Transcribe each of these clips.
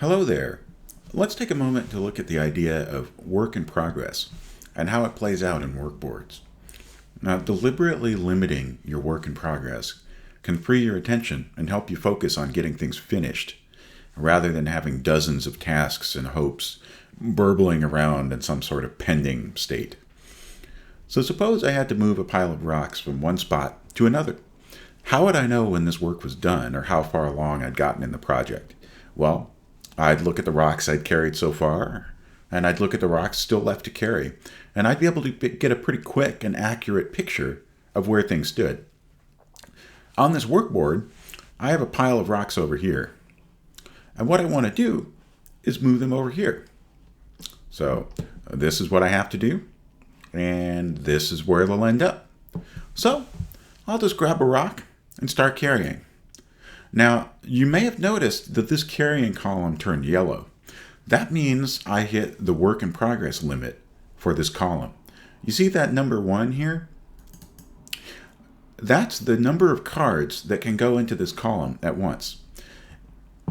Hello there. Let's take a moment to look at the idea of work in progress and how it plays out in workboards. Now, deliberately limiting your work in progress can free your attention and help you focus on getting things finished rather than having dozens of tasks and hopes burbling around in some sort of pending state. So suppose I had to move a pile of rocks from one spot to another. How would I know when this work was done or how far along I'd gotten in the project? Well, I'd look at the rocks I'd carried so far, and I'd look at the rocks still left to carry, and I'd be able to get a pretty quick and accurate picture of where things stood. On this workboard, I have a pile of rocks over here, and what I want to do is move them over here. So this is what I have to do, and this is where they'll end up. So I'll just grab a rock and start carrying. Now, you may have noticed that this carrying column turned yellow. That means I hit the work in progress limit for this column. You see that number 1 here? That's the number of cards that can go into this column at once.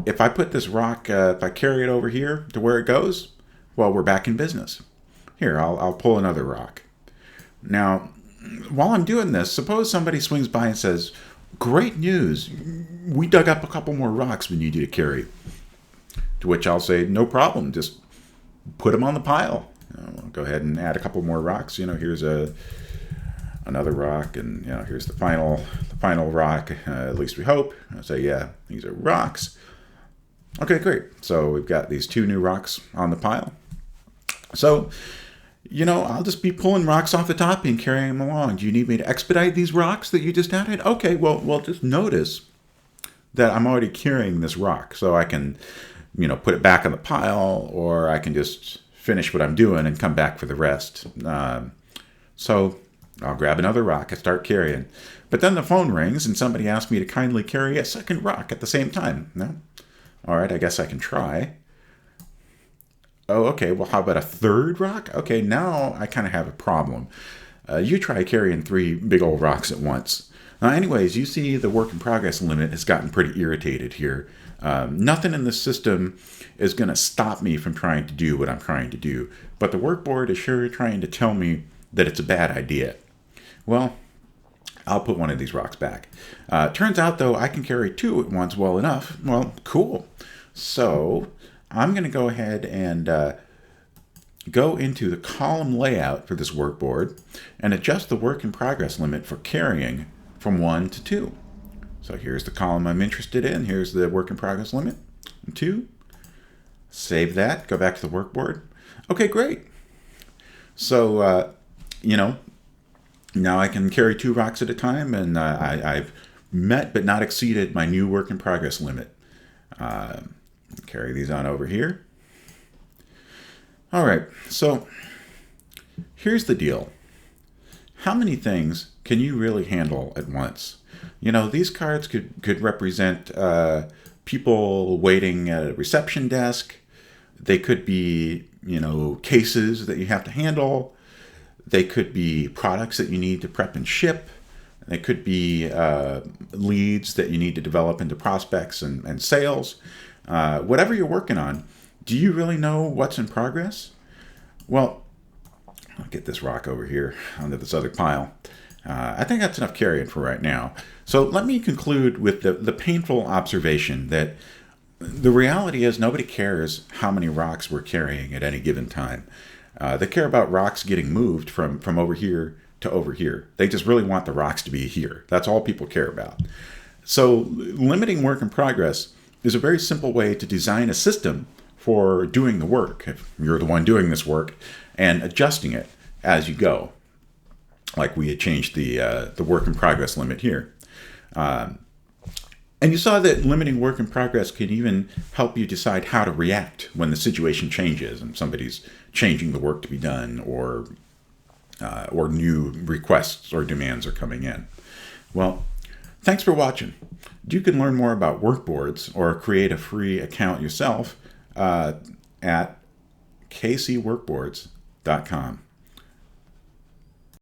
If I put this rock, if I carry it over here to where it goes, well, we're back in business. Here, I'll pull another rock. Now, while I'm doing this, suppose somebody swings by and says, "Great news, we dug up a couple more rocks we need you to carry." To which I'll say, "No problem, just put them on the pile." I'll go ahead and add a couple more rocks. Here's another rock, and here's the final rock. At least we hope. I'll say, "Yeah, these are rocks." Okay, great. So we've got these 2 new rocks on the pile. So, I'll just be pulling rocks off the top and carrying them along. Do you need me to expedite these rocks that you just added? Okay, well, just notice that I'm already carrying this rock. So I can, put it back on the pile, or I can just finish what I'm doing and come back for the rest. So I'll grab another rock and start carrying. But then the phone rings and somebody asks me to kindly carry a second rock at the same time. No? All right, I guess I can try. Oh, okay, well, how about a third rock? Okay, now I kind of have a problem. You try carrying 3 big old rocks at once. Anyways, you see the work in progress limit has gotten pretty irritated here. Nothing in the system is going to stop me from trying to do what I'm trying to do. But the workboard is sure trying to tell me that it's a bad idea. Well, I'll put one of these rocks back. Turns out, though, I can carry 2 at once well enough. Well, cool. So I'm going to go ahead and go into the column layout for this workboard and adjust the work in progress limit for carrying from 1 to 2. So here's the column I'm interested in. Here's the work in progress limit, 2. Save that, go back to the workboard. Okay, great. So, now I can carry 2 rocks at a time, and I've met but not exceeded my new work in progress limit. Carry these on over here. All right, so here's the deal. How many things can you really handle at once? These cards could represent people waiting at a reception desk. They could be, cases that you have to handle. They could be products that you need to prep and ship. They could be leads that you need to develop into prospects and sales. Whatever you're working on, do you really know what's in progress? Well, I'll get this rock over here onto this other pile. I think that's enough carrying for right now. So let me conclude with the painful observation that the reality is nobody cares how many rocks we're carrying at any given time. They care about rocks getting moved from over here to over here. They just really want the rocks to be here. That's all people care about. So limiting work in progress is a very simple way to design a system for doing the work, if you're the one doing this work, and adjusting it as you go. Like we had changed the work in progress limit here. And you saw that limiting work in progress can even help you decide how to react when the situation changes and somebody's changing the work to be done, or new requests or demands are coming in. Well, thanks for watching. You can learn more about workboards or create a free account yourself at kcworkboards.com.